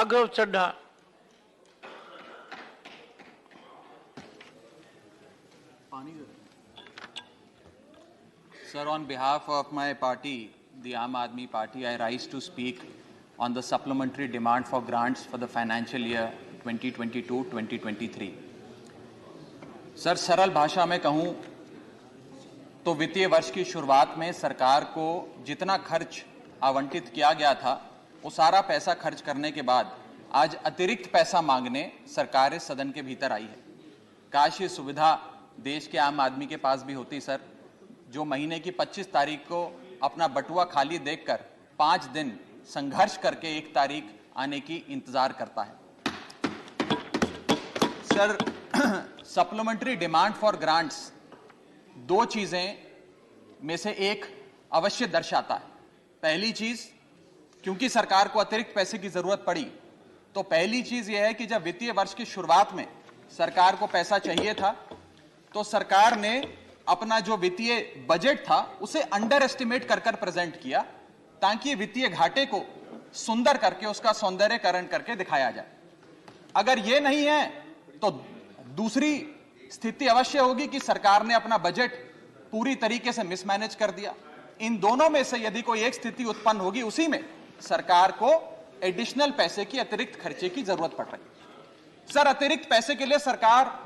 Raghav Chadha. Sir, on behalf of my party, the Aam Aadmi Party, I rise to speak on the supplementary demand for grants for the financial year 2022-2023. Sir, सरल भाषा में कहूं तो वित्तीय वर्ष की शुरुआत में सरकार को जितना खर्च आवंटित किया गया था वो सारा पैसा खर्च करने के बाद आज अतिरिक्त पैसा मांगने सरकार इस सदन के भीतर आई है। काश ये सुविधा देश के आम आदमी के पास भी होती सर, जो महीने की 25 तारीख को अपना बटुआ खाली देखकर 5 दिन संघर्ष करके 1 तारीख आने की इंतजार करता है। Sir, supplementary demand for grants 2 चीजें में से एक अवश्य दर्शाता है। पहली चीज, क्योंकि सरकार को अतिरिक्त पैसे की जरूरत पड़ी, तो पहली चीज यह है कि जब वित्तीय वर्ष की शुरुआत में सरकार को पैसा चाहिए था तो सरकार ने अपना जो वित्तीय बजट था उसे अंडर एस्टिमेट कर प्रेजेंट किया, ताकि वित्तीय घाटे को सुंदर करके उसका सौंदर्यकरण करके दिखाया जाए। अगर यह नहीं है तो दूसरी स्थिति अवश्य होगी कि सरकार ने अपना बजट पूरी तरीके से मिसमैनेज कर दिया। इन दोनों में से यदि कोई एक स्थिति उत्पन्न होगी, उसी में सरकार को एडिशनल पैसे की अतिरिक्त खर्चे की जरूरत पड़ रही। सर, अतिरिक्त पैसे के लिए सरकार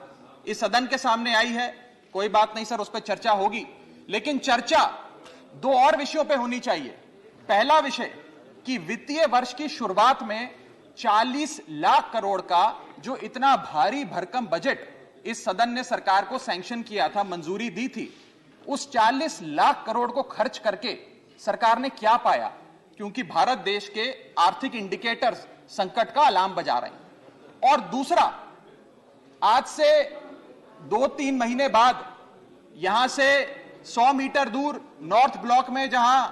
इस सदन के सामने आई है, कोई बात नहीं सर, उस पर चर्चा होगी, लेकिन चर्चा 2 और विषयों पे होनी चाहिए। पहला विषय कि वित्तीय वर्ष की शुरुआत में 40 लाख करोड़ का जो इतना भारी भरकम बजट इस सदन ने सरकार को सैंक्शन किया था, मंजूरी दी थी, उस 40 लाख करोड़ को खर्च करके सरकार ने क्या पाया? क्योंकि भारत देश के आर्थिक इंडिकेटर्स संकट का अलार्म बजा रहे हैं। और दूसरा, आज से 2-3 महीने बाद यहां से 100 मीटर दूर नॉर्थ ब्लॉक में जहां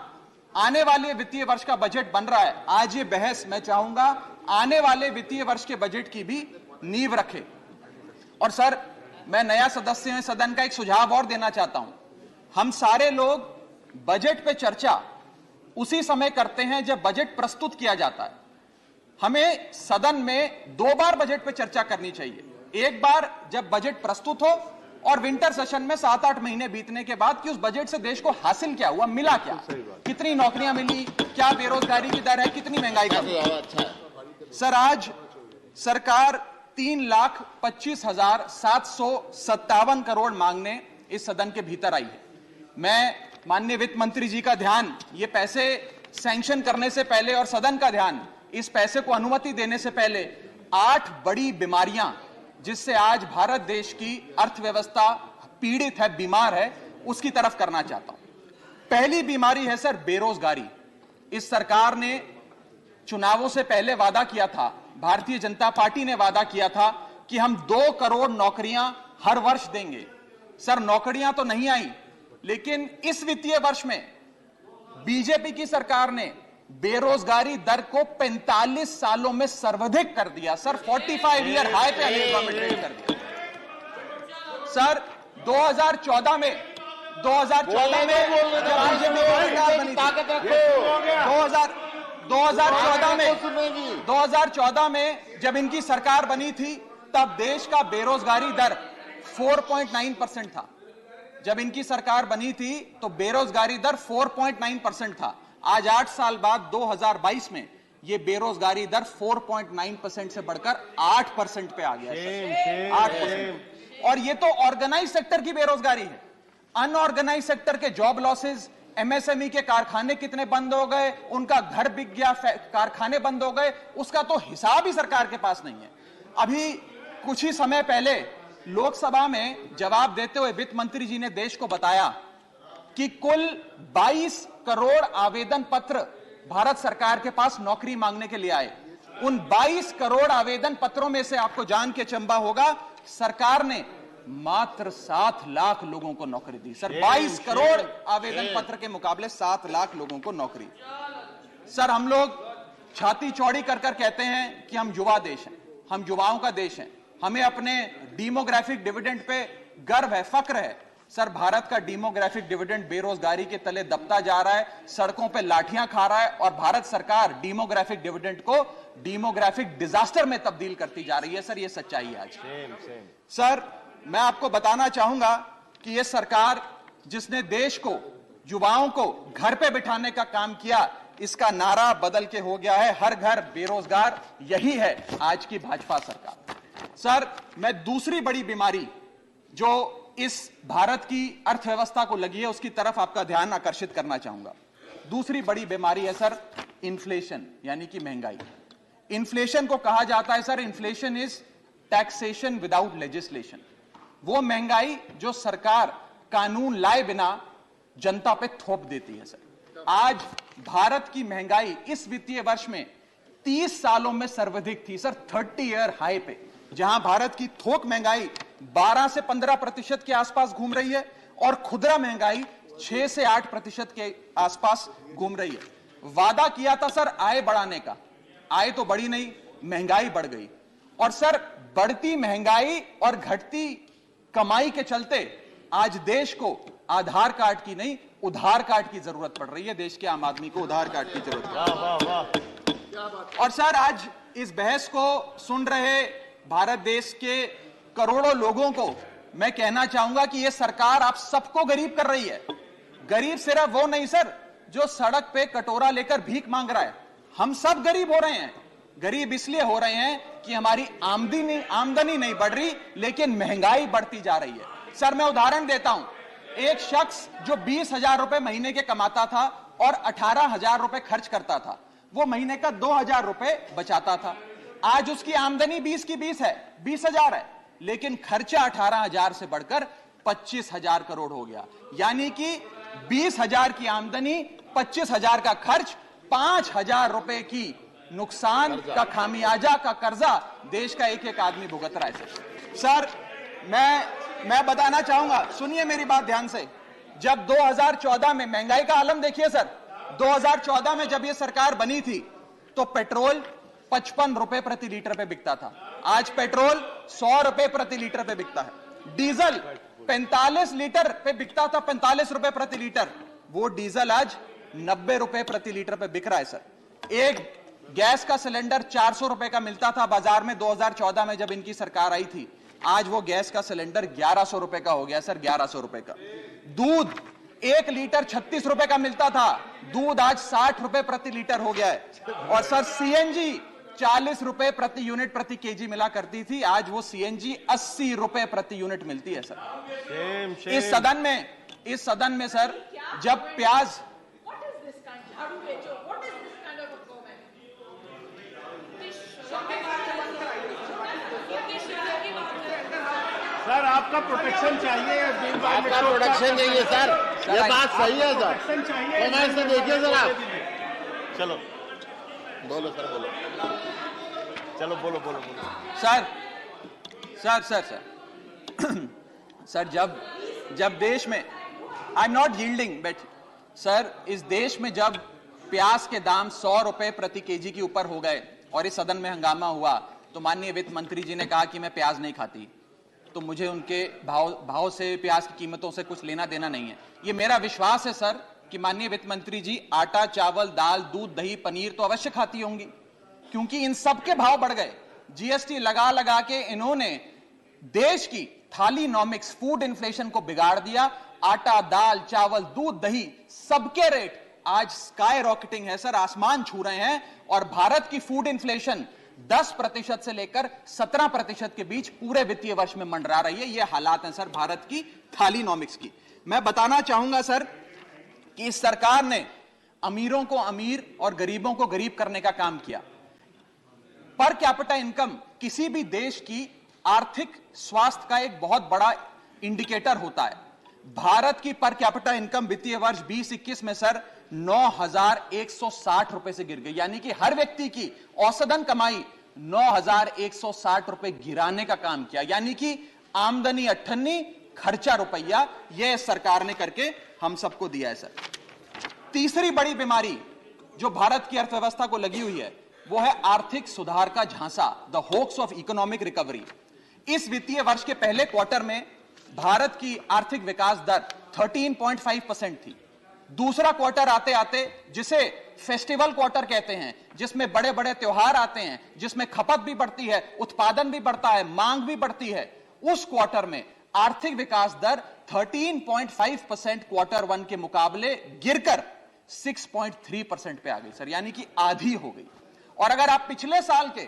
आने वाले वित्तीय वर्ष का बजट बन रहा है, आज ये बहस मैं चाहूंगा आने वाले वित्तीय वर्ष के बजट की भी नींव रखे। और सर, मैं नया सदस्य सदन का एक सुझाव और देना चाहता हूं। हम सारे लोग बजट पे चर्चा उसी समय करते हैं जब बजट प्रस्तुत किया जाता है। हमें सदन में 2 बार बजट पे चर्चा करनी चाहिए। एक बार जब बजट प्रस्तुत हो, और विंटर सेशन में 7-8 महीने बीतने के बाद कि उस बजट से देश को हासिल क्या हुआ, मिला क्या, कितनी नौकरियां मिली, क्या बेरोजगारी की दर है, कितनी महंगाई कम है। सर, आज सरकार 3,25,757 करोड़ मांगने इस सदन के भीतर आई है। मैं माननीय वित्त मंत्री जी का ध्यान ये पैसे सैंक्शन करने से पहले और सदन का ध्यान इस पैसे को अनुमति देने से पहले 8 बड़ी बीमारियां जिससे आज भारत देश की अर्थव्यवस्था पीड़ित है, बीमार है, उसकी तरफ करना चाहता हूं। पहली बीमारी है सर बेरोजगारी। इस सरकार ने चुनावों से पहले वादा किया था, भारतीय जनता पार्टी ने वादा किया था कि हम 2 करोड़ नौकरियां हर वर्ष देंगे। सर, नौकरियां तो नहीं आई, लेकिन इस वित्तीय वर्ष में बीजेपी की सरकार ने बेरोजगारी दर को 45 सालों में सर्वाधिक कर दिया। सर, 45 ईयर हाई पे अनएम्प्लॉयमेंट कर दिया। सर, 2014 में जब बीजेपी की सरकार बनी थी, 2014 में जब इनकी सरकार बनी थी, तब देश का बेरोजगारी दर 4.9% था। जब इनकी सरकार बनी थी तो बेरोजगारी दर 4.9% था। आज 8 साल बाद 2022 में यह बेरोजगारी दर 4.9% से बढ़कर 8% पे आ गया है। 8%। और ये तो ऑर्गेनाइज सेक्टर की बेरोजगारी है। अनऑर्गेनाइज सेक्टर के जॉब लॉसेस, एमएसएमई के कारखाने कितने बंद हो गए, उनका घर बिक गया, कारखाने बंद हो गए, उसका तो हिसाब ही सरकार के पास नहीं है। अभी कुछ ही समय पहले लोकसभा में जवाब देते हुए वित्त मंत्री जी ने देश को बताया कि कुल 22 करोड़ आवेदन पत्र भारत सरकार के पास नौकरी मांगने के लिए आए। उन 22 करोड़ आवेदन पत्रों में से आपको जान के चंबा होगा, सरकार ने मात्र 7 लाख लोगों को नौकरी दी। सर, 22 करोड़ आवेदन पत्र के मुकाबले 7 लाख लोगों को नौकरी। सर, हम लोग छाती चौड़ी कर कहते हैं कि हम युवा देश हैं, हम युवाओं का देश है, हमें अपने डेमोग्राफिक डिविडेंड पे गर्व है, फक्र है। सर भारत का डेमोग्राफिक डिविडेंड बेरोजगारी के तले दबता जा रहा है, सड़कों पे लाठियां खा रहा है और भारत सरकार डेमोग्राफिक डिविडेंड को डेमोग्राफिक डिजास्टर में तब्दील करती जा रही है। सर ये सच्चाई है आज। सर मैं आपको बताना चाहूंगा कि यह सरकार जिसने देश को, युवाओं को घर पे बिठाने का काम किया, इसका नारा बदल के हो गया है हर घर बेरोजगार। यही है आज की भाजपा सरकार। सर मैं दूसरी बड़ी बीमारी जो इस भारत की अर्थव्यवस्था को लगी है उसकी तरफ आपका ध्यान आकर्षित करना चाहूंगा। दूसरी बड़ी बीमारी है सर इन्फ्लेशन, यानी कि महंगाई। इन्फ्लेशन को कहा जाता है sir, inflation is taxation without legislation. वो महंगाई जो सरकार कानून लाए बिना जनता पे थोप देती है सर। आज भारत की महंगाई इस वित्तीय वर्ष में 30 सालों में सर्वाधिक थी सर, 30 ईयर हाई पे, जहां भारत की थोक महंगाई 12 से 15% के आसपास घूम रही है और खुदरा महंगाई 6 से 8% के आसपास घूम रही है। वादा किया था सर आय बढ़ाने का, आय तो बढ़ी नहीं, महंगाई बढ़ गई। और सर बढ़ती महंगाई और घटती कमाई के चलते आज देश को आधार कार्ड की नहीं, उधार कार्ड की जरूरत पड़ रही है। देश के आम आदमी को उधार कार्ड की जरूरत है। और सर आज इस बहस को सुन रहे भारत देश के करोड़ों लोगों को मैं कहना चाहूंगा कि यह सरकार आप सबको गरीब कर रही है। गरीब सिर्फ वो नहीं सर जो सड़क पे कटोरा लेकर भीख मांग रहा है, हम सब गरीब हो रहे हैं। गरीब इसलिए हो रहे हैं कि हमारी आमदनी नहीं बढ़ रही, लेकिन महंगाई बढ़ती जा रही है। सर मैं उदाहरण देता हूं, एक शख्स जो 20,000 रुपए महीने के कमाता था और 18,000 रुपए खर्च करता था, वो महीने का 2,000 रुपए बचाता था। आज उसकी आमदनी 20 की 20 है, 20,000 है, लेकिन खर्चा 18,000 से बढ़कर 25,000 करोड़ हो गया। यानी कि 20,000 की आमदनी, 25,000 का खर्च, 5,000 रुपए की नुकसान का खामियाजा का कर्जा देश का एक एक आदमी भुगत रहा है। सर मैं बताना चाहूंगा, सुनिए मेरी बात ध्यान से। जब 2014 में महंगाई का आलम देखिए सर, 2014 में जब यह सरकार बनी थी तो पेट्रोल 55 रुपए प्रति लीटर पे बिकता था। आज पेट्रोल 100 रुपए प्रति लीटर पे बिकता है। डीजल 45 लीटर पे बिकता था, 45 रुपए प्रति लीटर, वो डीजल आज 90 रुपए प्रति लीटर पे बिक रहा है सर। एक गैस का सिलेंडर 400 रुपए का मिलता था बाजार में 2014 में जब इनकी सरकार आई थी, आज वो गैस का सिलेंडर 1100 रुपए का हो गया सर, 1100 रुपए का। दूध 1 लीटर 36 रुपए का मिलता था, दूध आज 60 रुपए प्रति लीटर हो गया है। और सर सीएनजी 40 रुपए प्रति यूनिट प्रति केजी मिला करती थी, आज वो सीएनजी 80 रुपए प्रति यूनिट मिलती है सर। इस सदन में सर जब प्याज सर आपका प्रोटेक्शन चाहिए, आपका प्रोटेक्शन चाहिए सर, ये बात सही है सर। कमेंट से देखिए सर आप। चलो बोलो सर, बोलो, चलो बोलो। सर जब देश में, I am not yielding but sir, इस देश में जब प्याज के दाम 100 रुपए प्रति केजी के ऊपर हो गए और इस सदन में हंगामा हुआ तो माननीय वित्त मंत्री जी ने कहा कि मैं प्याज नहीं खाती, तो मुझे उनके भाव से, प्याज की कीमतों से कुछ लेना देना नहीं है। ये मेरा विश्वास है सर कि माननीय वित्त मंत्री जी आटा, चावल, दाल, दूध, दही, पनीर तो अवश्य खाती होंगी, क्योंकि इन सब के भाव बढ़ गए। जीएसटी लगा के इन्होंने देश की थालीनॉमिक्स, फूड इन्फ्लेशन को बिगाड़ दिया। आटा, दाल, चावल, दूध, दही, सबके रेट आज स्काई रॉकेटिंग है सर, आसमान छू रहे हैं। और भारत की फूड इन्फ्लेशन 10% से लेकर 17% के बीच पूरे वित्तीय वर्ष में मंडरा रही है। ये हालात हैं सर भारत की थालीनॉमिक्स की। मैं बताना चाहूंगा सर कि इस सरकार ने अमीरों को अमीर और गरीबों को गरीब करने का काम किया। पर कैपिटा इनकम किसी भी देश की आर्थिक स्वास्थ्य का एक बहुत बड़ा इंडिकेटर होता है। भारत की पर कैपिटा इनकम वित्तीय वर्ष 2021 में सर 9,160 रुपए से गिर गई, यानी कि हर व्यक्ति की औसतन कमाई 9,160 रुपए गिराने का काम किया। यानी कि आमदनी 98, खर्चा रुपया, यह सरकार ने करके हम सबको दिया है सर। तीसरी बड़ी बीमारी जो भारत की अर्थव्यवस्था को लगी हुई है वो है आर्थिक सुधार का झांसा, the hoax of economic recovery. इस वित्तीय वर्ष के पहले क्वार्टर में भारत की आर्थिक विकास दर 13.5% थी। दूसरा क्वार्टर आते आते, जिसे फेस्टिवल क्वार्टर कहते हैं, जिसमें बड़े बड़े त्योहार आते हैं, जिसमें खपत भी बढ़ती है, उत्पादन भी बढ़ता है, मांग भी बढ़ती है, उस क्वार्टर में आर्थिक विकास दर 13.5% क्वार्टर 1 के मुकाबले गिरकर 6.3% पे आ गई सर, यानी कि आधी हो गई। और अगर आप पिछले साल के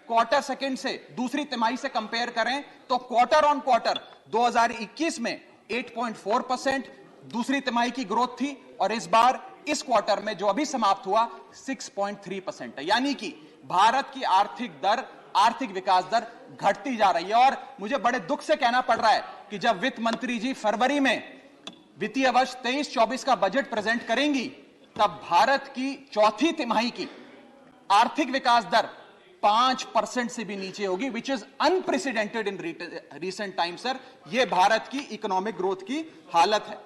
क्वार्टर सेकंड से दूसरी तिमाही से कंपेयर करें तो क्वार्टर ऑन क्वार्टर 2021 में 8.4% दूसरी तिमाही की ग्रोथ थी, और इस बार इस क्वार्टर में जो अभी समाप्त हुआ 6.3% है, यानी कि भारत की आर्थिक विकास दर घटती जा रही है। और मुझे बड़े दुख से कहना पड़ रहा है कि जब वित्त मंत्री जी फरवरी में वित्तीय वर्ष 23-24 का बजट प्रेजेंट करेंगी, तब भारत की चौथी तिमाही की आर्थिक विकास दर 5% से भी नीचे होगी, which is unprecedented in recent time sir. यह भारत की इकोनॉमिक ग्रोथ की हालत है।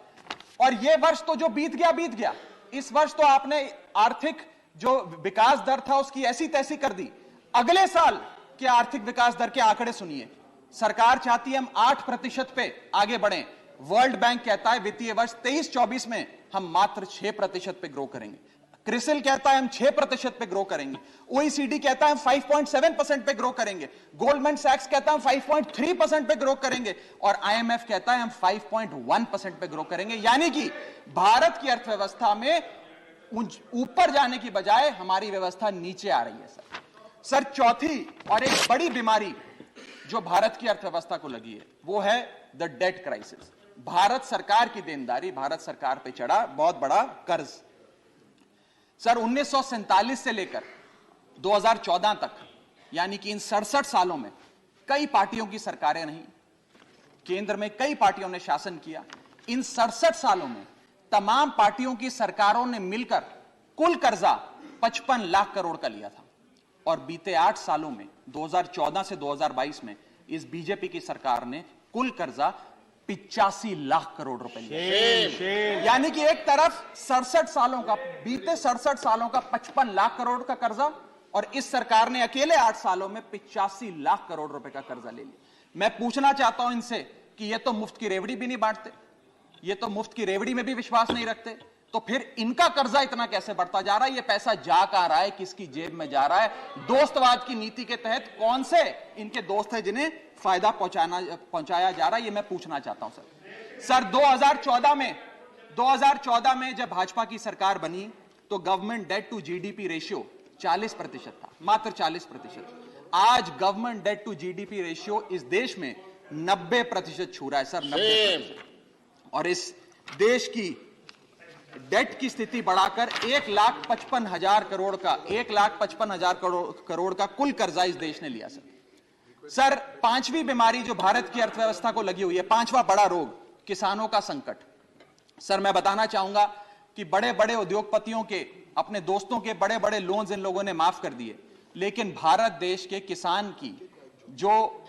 और यह वर्ष तो जो बीत गया, इस वर्ष तो आपने आर्थिक जो विकास दर था उसकी ऐसी तैसी कर दी। अगले साल के आर्थिक विकास दर के आंकड़े सुनिए। सरकार चाहती है हम 8% पे आगे बढ़ें। वर्ल्ड बैंक कहता है वित्तीय वर्ष 23-24 में हम मात्र 6% पे ग्रो करेंगे। क्रिसिल कहता है हम 6% पे ग्रो करेंगे। ओईसीडी कहता है हम 5.7% पे ग्रो करेंगे। गोल्डमैन सैक्स कहता है हम 5.3% पे ग्रो करेंगे, और आईएमएफ कहता है हम 5.1% पे ग्रो करेंगे। यानी कि भारत की अर्थव्यवस्था में ऊपर जाने की बजाय हमारी व्यवस्था नीचे आ रही है सर। चौथी और एक बड़ी बीमारी जो भारत की अर्थव्यवस्था को लगी है वो है द डेट क्राइसिस। भारत सरकार की देनदारी, भारत सरकार पे चढ़ा बहुत बड़ा कर्ज। सर 1947 से लेकर 2014 तक, यानी कि इन 67 सालों में कई पार्टियों की सरकारें रहीं, केंद्र में कई पार्टियों ने शासन किया। इन 67 सालों में तमाम पार्टियों की सरकारों ने मिलकर कुल कर्जा 55 लाख करोड़ का लिया था, और बीते 8 सालों में 2014 से 2022 में इस बीजेपी की सरकार ने कुल कर्जा 85 लाख करोड़ रुपए लिया। यानी कि एक तरफ 67 सालों का, बीते 67 सालों का 55 लाख करोड़ का कर्जा, और इस सरकार ने अकेले 8 सालों में 85 लाख करोड़ रुपए का कर्जा ले लिया। मैं पूछना चाहता हूं इनसे कि ये तो मुफ्त की रेवड़ी भी नहीं बांटते, ये तो मुफ्त की रेवड़ी में भी विश्वास नहीं रखते, तो फिर इनका कर्जा इतना कैसे बढ़ता जा रहा है? ये पैसा जा कहां रहा है, किसकी जेब में जा रहा है? दोस्तवाद की नीति के तहत कौन से इनके दोस्त हैं जिन्हें फायदा पहुंचाया जा रहा है? ये मैं पूछना चाहता हूं सर 2014 में जब भाजपा की सरकार बनी तो government debt to GDP ratio 40% था, मात्र 40%। आज government debt to GDP ratio इस देश में 90% छू रहा है सर, 90%। और इस देश की डेट की स्थिति बढ़ाकर 1,55,000 करोड़ का 1,55,000 करोड़ का कुल कर्जा इस देश ने लिया सर। पांचवी बीमारी जो भारत की अर्थव्यवस्था को लगी हुई है, पांचवा बड़ा रोग, किसानों का संकट। सर मैं बताना चाहूंगा कि बड़े बड़े उद्योगपतियों के, अपने दोस्तों के बड़े बड़े लोन्स इन लोगों ने माफ कर दिए, लेकिन भारत देश के किसान की जो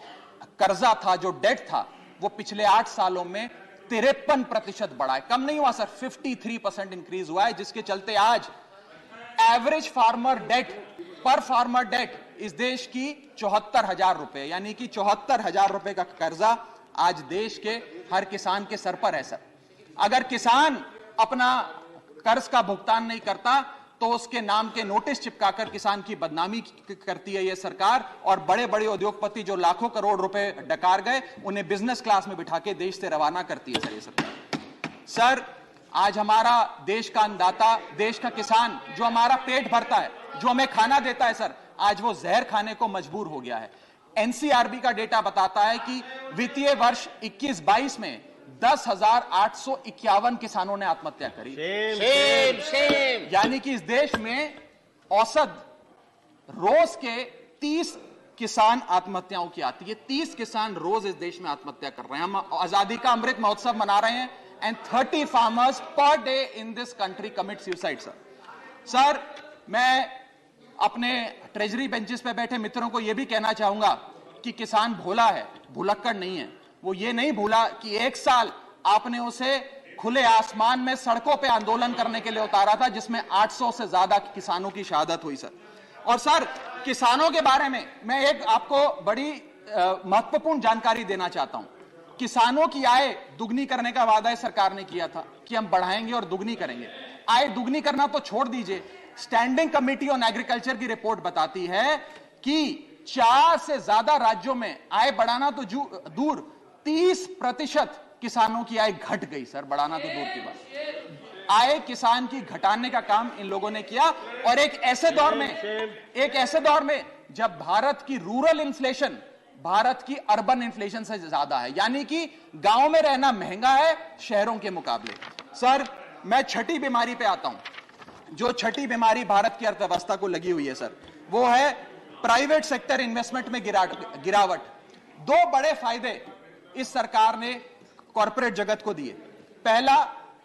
कर्जा था, जो डेट था, वो पिछले 8 सालों में 53% बढ़ा है, कम नहीं हुआ सर, 53% इंक्रीज हुआ है, जिसके चलते आज एवरेज फार्मर डेट, पर फार्मर डेट इस देश की 74,000 रुपए, यानी कि 74,000 रुपए का कर्जा आज देश के हर किसान के सर पर है सर। अगर किसान अपना कर्ज का भुगतान नहीं करता तो उसके नाम के नोटिस चिपकाकर किसान की बदनामी करती है यह सरकार, और बड़े बड़े उद्योगपति जो लाखों करोड़ रुपए डकार गए उन्हें बिजनेस क्लास में बिठा के देश से रवाना करती है सर ये सरकार। सर आज हमारा देश का अन्नदाता, देश का किसान जो हमारा पेट भरता है, जो हमें खाना देता है सर, आज वो जहर खाने को मजबूर हो गया है। एनसीआरबी का डेटा बताता है कि वित्तीय वर्ष 21-22 में 10,851 किसानों ने आत्महत्या करी। यानी कि इस देश में औसत रोज के 30 किसान आत्महत्याओं की आती है। 30 किसान रोज इस देश में आत्महत्या कर रहे हैं। हम आजादी का अमृत महोत्सव मना रहे हैं, and 30 farmers per day in this country commit suicide sir. मैं अपने ट्रेजरी बेंचेस पे बैठे मित्रों को यह भी कहना चाहूंगा कि किसान भोला है, भुलक्कड़ नहीं है। वो ये नहीं भूला कि 1 साल आपने उसे खुले आसमान में सड़कों पे आंदोलन करने के लिए उतारा था, जिसमें 800 से ज्यादा किसानों की शहादत हुई सर। और सर किसानों के बारे में मैं एक आपको बड़ी महत्वपूर्ण जानकारी देना चाहता हूं किसानों की आय दुगनी करने का वादा सरकार ने किया था कि हम बढ़ाएंगे और दुगनी करेंगे। आय दुगनी करना तो छोड़ दीजिए, स्टैंडिंग कमेटी ऑन एग्रीकल्चर की रिपोर्ट बताती है कि 4 से ज्यादा राज्यों में आय बढ़ाना तो दूर, 30% किसानों की आय घट गई सर, बढ़ाना तो दूर की बात। आय किसान की घटाने का काम इन लोगों ने किया, और एक ऐसे दौर में जब भारत की रूरल इन्फ्लेशन भारत की अर्बन इन्फ्लेशन से ज्यादा है, यानी कि गांव में रहना महंगा है शहरों के मुकाबले। सर मैं छठी बीमारी पे आता हूं। जो छठी बीमारी भारत की अर्थव्यवस्था को लगी हुई है सर, वो है प्राइवेट सेक्टर इन्वेस्टमेंट में गिरावट। 2 बड़े फायदे इस सरकार ने कॉर्पोरेट जगत को दिए। पहला,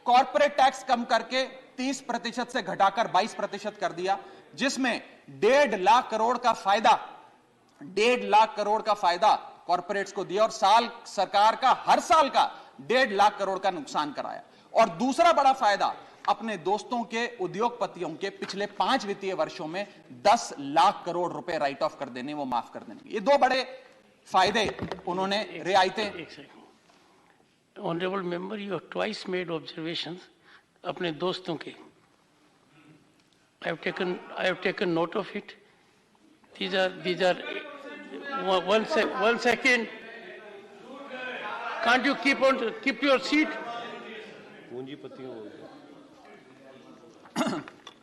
कॉर्पोरेट टैक्स कम करके 30% से घटाकर 22% कर दिया, जिसमें 1.5 लाख करोड़ का फायदा कॉर्पोरेट्स को दिया, और सरकार का हर साल का 1.5 लाख करोड़ का नुकसान कराया। और दूसरा बड़ा फायदा, अपने दोस्तों के उद्योगपतियों के पिछले 5 वित्तीय वर्षों में 10 लाख करोड़ रुपए राइट ऑफ कर देने, वो माफ कर देने। ये 2 बड़े फायदे उन्होंने रियायतें। Honourable member, you have twice made observations अपने दोस्तों के। I have taken note of it. These are one second. Can't you keep your seat?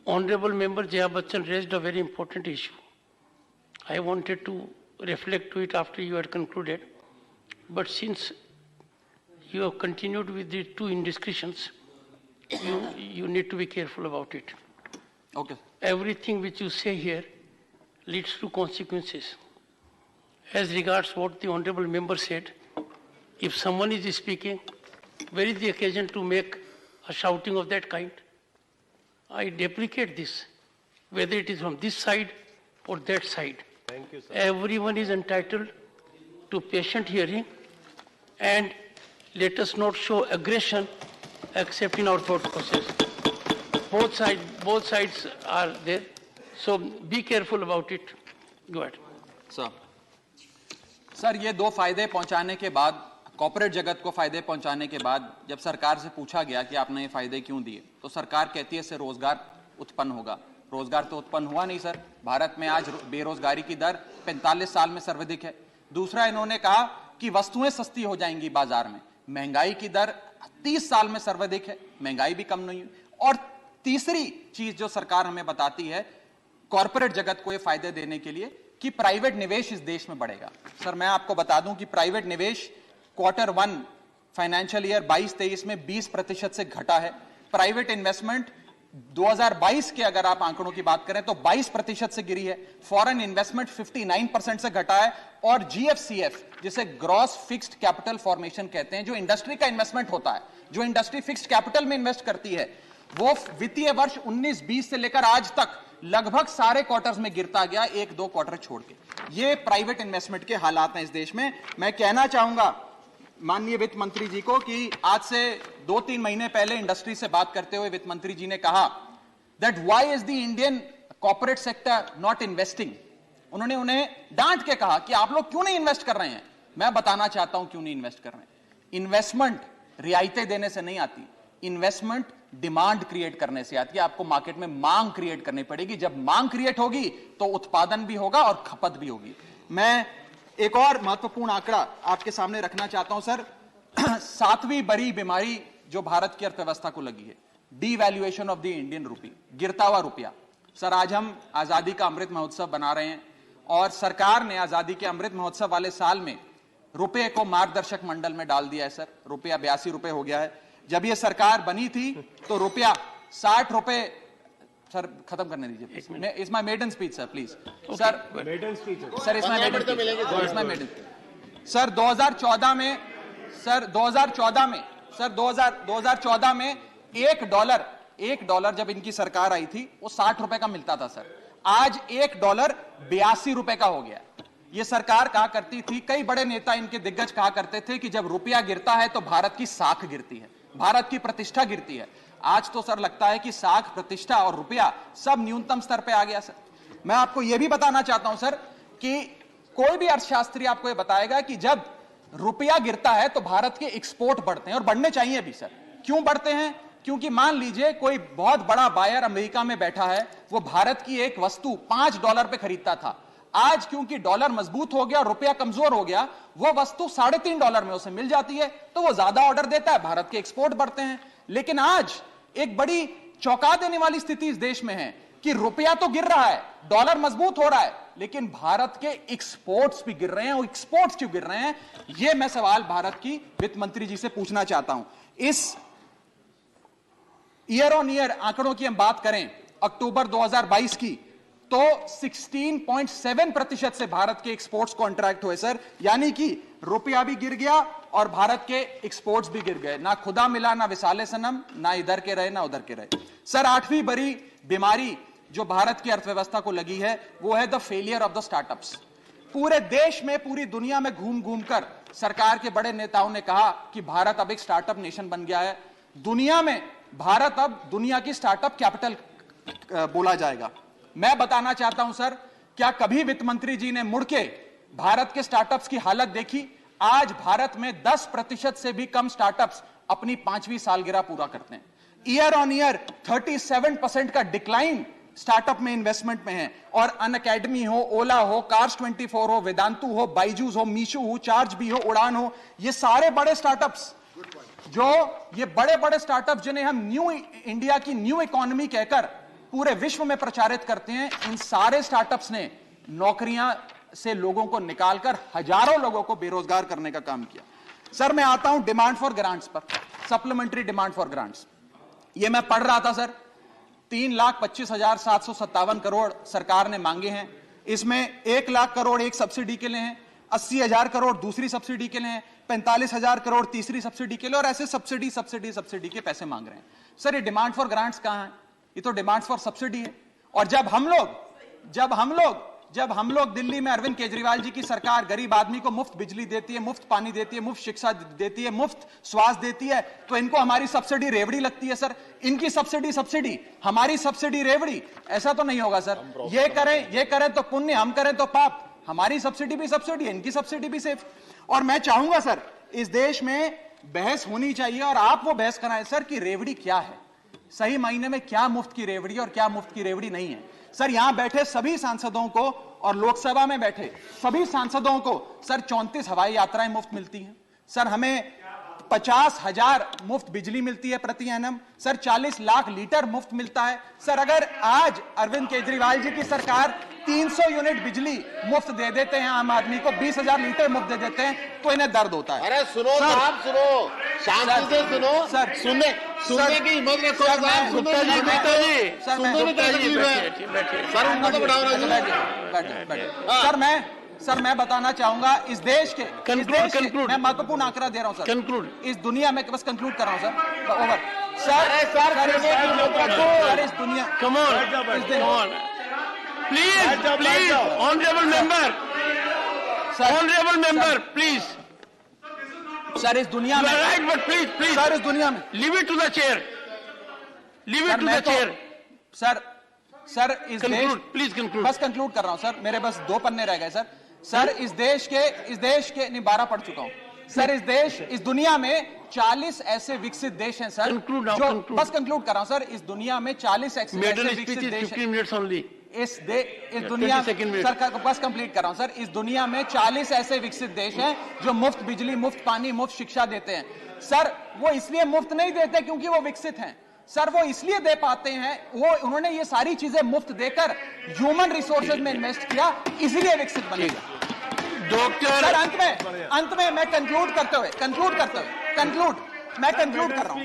Honorable member Jaya Bachchan raised a very important issue. I wanted to reflect to it after you had concluded, but since you have continued with the 2 indiscretions, you need to be careful about it. Okay. Everything which you say here leads to consequences. As regards what the honorable member said, if someone is speaking, where is the occasion to make a shouting of that kind? I deprecate this, whether it is from this side or that side. Thank you, sir. Everyone is entitled to patient hearing, and let us not show aggression except in our thought process. Both sides are there, so be careful about it. Go ahead. Sir ये 2 फायदे पहुंचाने के बाद, corporate जगत को फायदे पहुंचाने के बाद, जब सरकार से पूछा गया कि आपने ये फायदे क्यों दिए, तो सरकार कहती है इससे रोजगार उत्पन्न होगा। रोजगार तो उत्पन्न हुआ नहीं सर। भारत में आज बेरोजगारी की दर 45 साल में सर्वाधिक है। दूसरा, इन्होंने कहा कि वस्तुएं सस्ती हो जाएंगी बाजार में। महंगाई की दर 30 साल में सर्वाधिक है, महंगाई भी कम नहीं हुई। और तीसरी चीज जो सरकार हमें बताती है कॉर्पोरेट जगत को ये फायदे देने के लिए, कि प्राइवेट निवेश इस देश में बढ़ेगा। सर मैं आपको बता दूं कि प्राइवेट निवेश Q1 फाइनेंशियल ईयर 22-23 में 20% से घटा है। प्राइवेट इन्वेस्टमेंट 2022 के अगर आप आंकड़ों की बात करें तो 22% से गिरी है। फॉरेन इन्वेस्टमेंट 59% से घटा है। और GFCF, जिसे ग्रॉस फिक्स्ड कैपिटल फॉर्मेशन कहते हैं, जो इंडस्ट्री का इन्वेस्टमेंट होता है, जो इंडस्ट्री फिक्स्ड कैपिटल में इन्वेस्ट करती है, वो वित्तीय वर्ष 19-20 से लेकर आज तक लगभग सारे क्वार्टर्स में गिरता गया, 1-2 क्वार्टर छोड़ के। ये प्राइवेट इन्वेस्टमेंट के हालात हैं इस देश में। मैं कहना चाहूंगा माननीय वित्त मंत्री जी को कि आज से 2-3 महीने पहले इंडस्ट्री से बात करते हुए वित्त मंत्री जी ने कहा that why is the Indian corporate sector not investing. उन्होंने उन्हें डांट के कहा कि आप लोग क्यों नहीं इन्वेस्ट कर रहे हैं। मैं बताना चाहता हूं क्यों नहीं इन्वेस्ट कर रहे हैं। इन्वेस्टमेंट रियायतें देने से नहीं आती, इन्वेस्टमेंट डिमांड क्रिएट करने से आती है। आपको मार्केट में मांग क्रिएट करनी पड़ेगी। जब मांग क्रिएट होगी तो उत्पादन भी होगा और खपत भी होगी। मैं एक और महत्वपूर्ण आंकड़ा आपके सामने रखना चाहता हूं सर। 7वीं बड़ी बीमारी जो भारत की अर्थव्यवस्था को लगी है, devaluation of the Indian rupee, गिरता हुआ रुपया। सर आज हम आजादी का अमृत महोत्सव बना रहे हैं और सरकार ने आजादी के अमृत महोत्सव वाले साल में रुपये को मार्गदर्शक मंडल में डाल दिया है सर। रुपया 82 रुपए हो गया है। जब ये सरकार बनी थी तो रुपया 60 रुपए। सर खत्म करने दीजिए। It's my maiden speech sir, please. Sir maiden speech sir it's my maiden. Sir 2014 में 1 डॉलर जब इनकी सरकार आई थी वो 60 रुपए का मिलता था सर। आज $1 82 रुपए का हो गया। ये सरकार कहा करती थी, कई बड़े नेता इनके दिग्गज कहा करते थे कि जब रुपया गिरता है तो भारत की साख गिरती है, भारत की प्रतिष्ठा गिरती है। आज तो सर लगता है कि साख, प्रतिष्ठा और रुपया सब न्यूनतम स्तर पे आ गया सर। मैं आपको यह भी बताना चाहता हूं सर कि कोई भी अर्थशास्त्री आपको यह बताएगा कि जब रुपया गिरता है तो भारत के एक्सपोर्ट बढ़ते हैं, और बढ़ने चाहिए भी सर। क्यों बढ़ते हैं? क्योंकि मान लीजिए कोई बहुत बड़ा बायर अमेरिका में बैठा है, वो भारत की एक वस्तु $5 पे खरीदता था, आज क्योंकि डॉलर मजबूत हो गया, रुपया कमजोर हो गया, वो वस्तु $3.5 में उसे मिल जाती है, तो वो ज्यादा ऑर्डर देता है, भारत के एक्सपोर्ट बढ़ते हैं। लेकिन आज एक बड़ी चौंका देने वाली स्थिति इस देश में है कि रुपया तो गिर रहा है, डॉलर मजबूत हो रहा है, लेकिन भारत के एक्सपोर्ट्स भी गिर रहे हैं। और एक्सपोर्ट्स क्यों गिर रहे हैं, यह मैं सवाल भारत की वित्त मंत्री जी से पूछना चाहता हूं। इस ईयर ऑन ईयर आंकड़ों की हम बात करें अक्टूबर 2022 की, तो 16.7% से भारत के एक्सपोर्ट्स कॉन्ट्रैक्ट हुए सर, यानी कि रुपया भी गिर गया और भारत के एक्सपोर्ट्स भी गिर गए। ना खुदा मिला ना विसाले सनम, ना इधर के रहे ना उधर के रहे। सर 8वीं बड़ी बीमारी जो भारत की अर्थव्यवस्था को लगी है वो है the failure of the startups. पूरे देश में, पूरी दुनिया में घूम घूम कर सरकार के बड़े नेताओं ने कहा कि भारत अब एक स्टार्टअप नेशन बन गया है, दुनिया में भारत अब दुनिया की स्टार्टअप कैपिटल बोला जाएगा। मैं बताना चाहता हूं सर, क्या कभी वित्त मंत्री जी ने मुड़ के भारत के स्टार्टअप्स की हालत देखी? आज भारत में 10% से भी कम स्टार्टअप्स अपनी 5वीं सालगिरह पूरा करते हैं। ईयर ऑन ईयर 37% का डिक्लाइन स्टार्टअप में इन्वेस्टमेंट में है। और अनअकैडमी हो, ओला हो, कार्स 24 हो, वेदांतु हो, बाइजूस हो, मीशो हो, चार्ज भी हो, उड़ान हो, ये सारे बड़े स्टार्टअप्स, जो ये बड़े बड़े स्टार्टअप जिन्हें हम न्यू इंडिया की न्यू इकोनॉमी कहकर पूरे विश्व में प्रचारित करते हैं, इन सारे स्टार्टअप्स ने नौकरियां से लोगों को निकालकर हजारों लोगों को बेरोजगार करने का काम किया। सर मैं आता हूं डिमांड फॉर ग्रांट्स पर, सप्लीमेंट्री डिमांड फॉर ग्रांट्स। ये मैं पढ़ रहा था सर, 3,25,757 करोड़ सरकार ने मांगे हैं। इसमें 1 लाख करोड़ एक सब्सिडी के लिए हैं, 80,000 करोड़ दूसरी सब्सिडी के लिए हैं, 45,000 करोड़ तीसरी सब्सिडी के लिए, और ऐसे सब्सिडी के पैसे मांग रहे हैं। सर ये डिमांड फॉर ग्रांट्स कहां है? ये तो डिमांड फॉर सब्सिडी है। और जब हम लोग दिल्ली में अरविंद केजरीवाल जी की सरकार गरीब आदमी को मुफ्त बिजली देती है, मुफ्त पानी देती है, मुफ्त शिक्षा देती है, मुफ्त स्वास्थ्य देती है, तो इनको हमारी सब्सिडी रेवड़ी लगती है सर। इनकी सब्सिडी, हमारी सब्सिडी रेवड़ी, ऐसा तो नहीं होगा सर। ये करें तो पुण्य, हम करें तो पाप। हमारी सब्सिडी भी सब्सिडी है, इनकी सब्सिडी भी सेफ। और मैं चाहूंगा सर, इस देश में बहस होनी चाहिए और आप वो बहस कराएं सर कि रेवड़ी क्या है, सही मायने में क्या मुफ्त की रेवड़ी और क्या मुफ्त की रेवड़ी नहीं है। सर यहां बैठे सभी सांसदों को और लोकसभा में बैठे सभी सांसदों को सर 34 हवाई यात्राएं मुफ्त मिलती हैं। सर हमें 50,000 मुफ्त बिजली मिलती है प्रति एनम। सर 40 लाख लीटर मुफ्त मिलता है। सर अगर आज अरविंद केजरीवाल जी की सरकार 300 यूनिट बिजली मुफ्त दे देते हैं आम आदमी को, 20,000 लीटर मुफ्त दे देते हैं, तो इन्हें दर्द होता है। अरे सुनो साहब, सुनो, शांति से सुनो सर, सुनने की हिम्मत रखो साहब। सर मैं बताना चाहूंगा इस देश के मैं महत्वपूर्ण आंकड़ा दे रहा हूं सर। इस दुनिया में बस कंक्लूड कर रहा हूं सर, ओवर सर इस दुनिया please honourable member please sir इस दुनिया में राइट, बट प्लीज सर इस दुनिया में leave it to the chair, sir इस देश प्लीज कंक्लूड, बस कंक्लूड कर रहा हूं सर, मेरे बस 2 पन्ने रह गए सर। सर इस देश के नहीं 12 पढ़ चुका हूं सर। इस दुनिया में 40 ऐसे विकसित देश हैं सर, जो बस कंक्लूड कर रहा हूं सर, इस दुनिया में 40 ऐसे विकसित देश हैं। इस दुनिया सर बस कंप्लीट कर रहा हूं सर, इस दुनिया में 40 ऐसे विकसित देश हैं जो मुफ्त बिजली, मुफ्त पानी, मुफ्त शिक्षा देते हैं। सर वो इसलिए मुफ्त नहीं देते क्योंकि वो विकसित हैं सर, वो इसलिए दे पाते हैं, वो उन्होंने ये सारी चीजें मुफ्त देकर ह्यूमन रिसोर्सेज में इन्वेस्ट किया, इसलिए विकसित बने। डॉक्टर सर अंत में मैं कंक्लूड करते हुए मैं कंक्लूड कर रहा हूं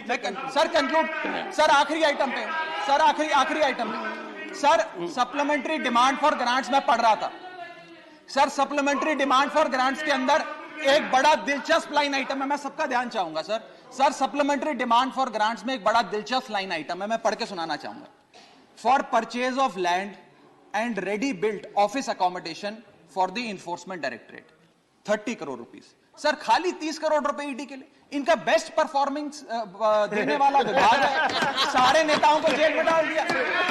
सर आखिरी आइटम पे sir supplementary demand for grants में पढ़ रहा था sir. Supplementary demand for grants के अंदर एक बड़ा दिलचस्प लाइन आइटम है, मैं सबका ध्यान चाहूंगा sir supplementary demand for grants में एक बड़ा दिलचस्प लाइन आइटम है, मैं पढ़ के सुनाना चाहूंगा। For purchase of land and ready built office accommodation for the enforcement directorate 30 crore rupees. Sir खाली 30 करोड़ रुपए ईडी के लिए, इनका बेस्ट परफॉर्मेंस देने वाला विभाग है, सारे नेताओं को जेल में डाल दिया।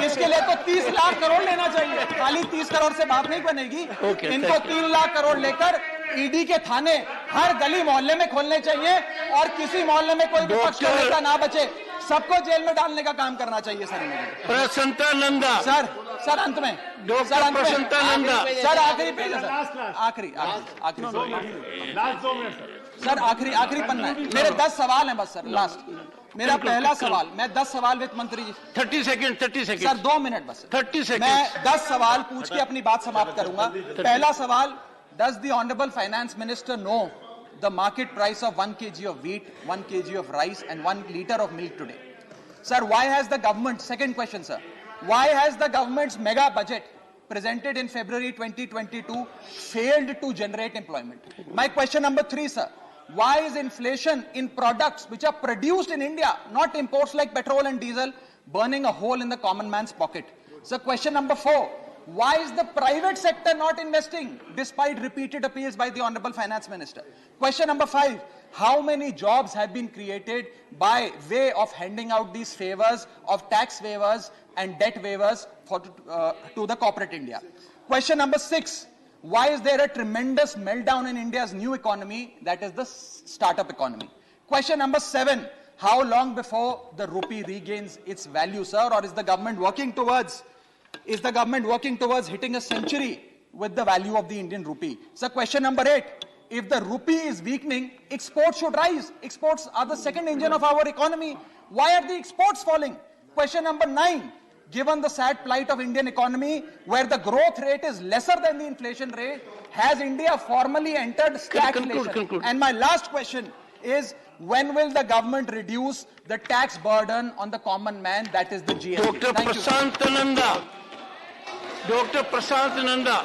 इसके लिए तो 30 लाख करोड़ लेना चाहिए, खाली 30 करोड़ से बात नहीं बनेगी। इनको 3 लाख करोड़ लेकर ईडी के थाने हर गली मोहल्ले में खोलने चाहिए और किसी मोहल्ले में कोई विपक्ष का नेता ना बचे, सबको जेल में डालने का काम करना चाहिए सर। प्रसन्नता नंदा सर अंत में डॉक्टर प्रसन्नता नंदा सर आखिरी पेज है सर, आखिरी लास्ट 2 मिनट सर, आखिरी पन्ना है। मेरे 10 सवाल हैं बस सर, लास्ट मेरा पहला सवाल, मैं 10 सवाल वित्त मंत्री जी 30 सेकंड सर 2 मिनट बस 30 सेकंड मैं 10 सवाल पूछ के अपनी बात समाप्त करूंगा। पहला सवाल, does the honourable finance minister know the market price of 1 kg of wheat, 1 kg of rice and 1 liter of milk today? Sir, why has the government, second question sir, why has the government's mega budget presented in February 2022 failed to generate employment? My question number 3 sir, why is inflation in products which are produced in India, not imports like petrol and diesel, burning a hole in the common man's pocket? So question number 4, why is the private sector not investing despite repeated appeals by the Honorable Finance Minister? Question number 5, how many jobs have been created by way of handing out these favors of tax waivers and debt waivers to the corporate India? Question number 6, why is there a tremendous meltdown in India's new economy, that is the startup economy? Question number 7, how long before the rupee regains its value, sir, or is the government working towards hitting a century with the value of the Indian rupee? So question number 8, if the rupee is weakening, exports should rise. Exports are the second engine of our economy. Why are the exports falling? Question number 9, given the sad plight of Indian economy, where the growth rate is lesser than the inflation rate, has India formally entered stagflation? Conclude. And my last question is, when will the government reduce the tax burden on the common man, that is the GST? Dr. Prashant Nanda.